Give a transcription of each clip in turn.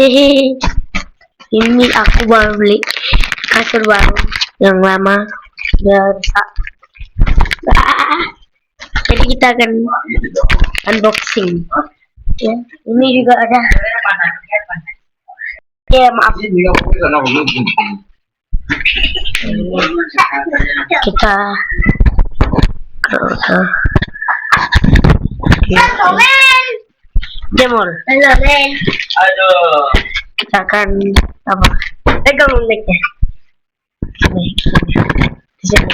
Hehehe. Ini aku baru beli kasur baru, yang lama udah rusak. Jadi kita akan unboxing. Ya, ini juga ada. Ya maaf. Kita jemur. Aduh. Kita akan apa? Pegang mic-nya. Nih, di sini.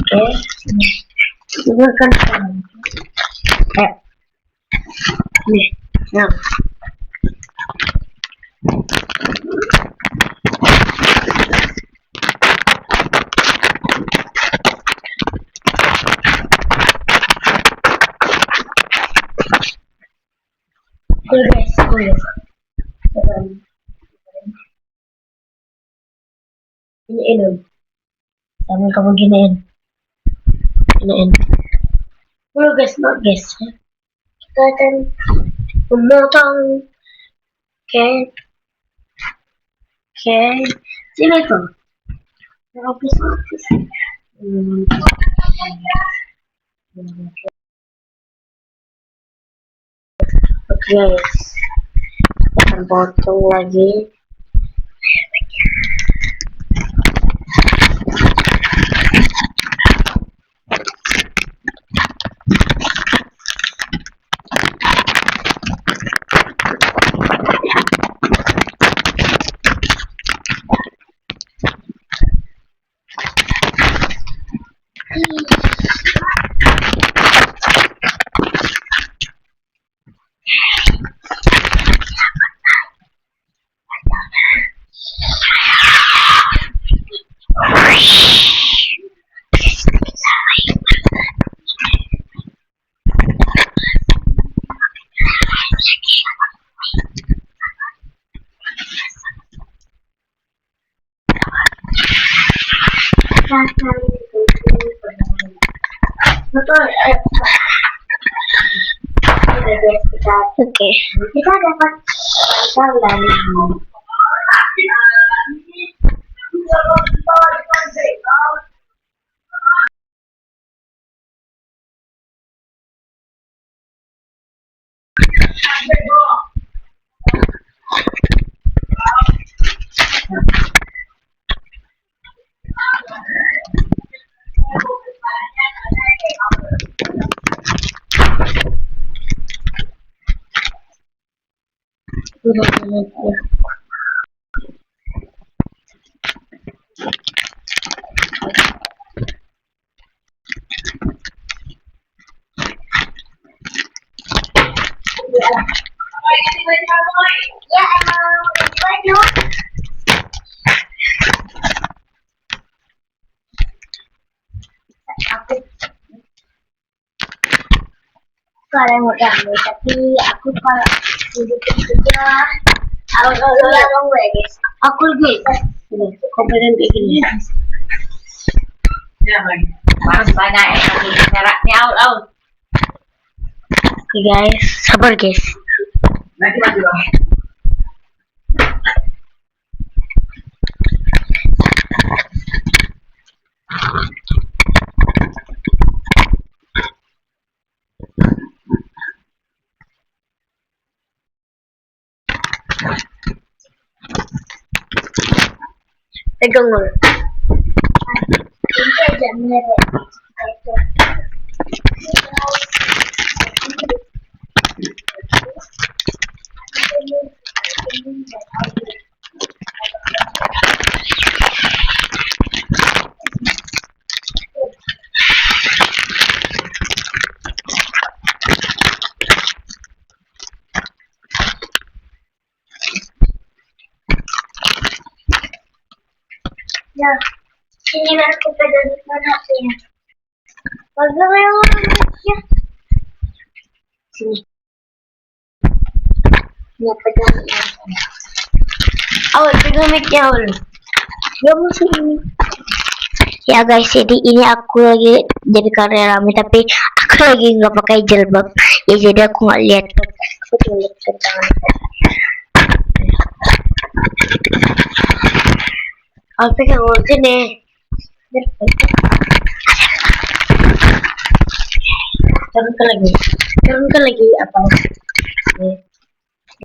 Oke, juga kan nih, nah. Guys, ini sambil kamu giniin dulu guys, kita akan memotong kayak sini tuh lapis. Oke guys, kita akan potong lagi. Oke, kita dapat dari kalian mau gambar, tapi aku kalau juga aku lebih kompeten kayak gini. Mas banyak meraknya out. Oke guys, sabar guys. Nanti mati dong. Pegang dulu. Ini aja merek. Ya, ini merek pegang mana ya? Bagaimana ya? Sini. Ini pegang. Awal pegang mic-nya awal. Ya musuh ini. Ya guys, jadi ini aku lagi jadi kameramen tapi aku lagi nggak pakai jilbab. Ya jadi aku nggak lihat. Aku cuma lihat tangan. Aku pegang sini. Turunkan lagi apa?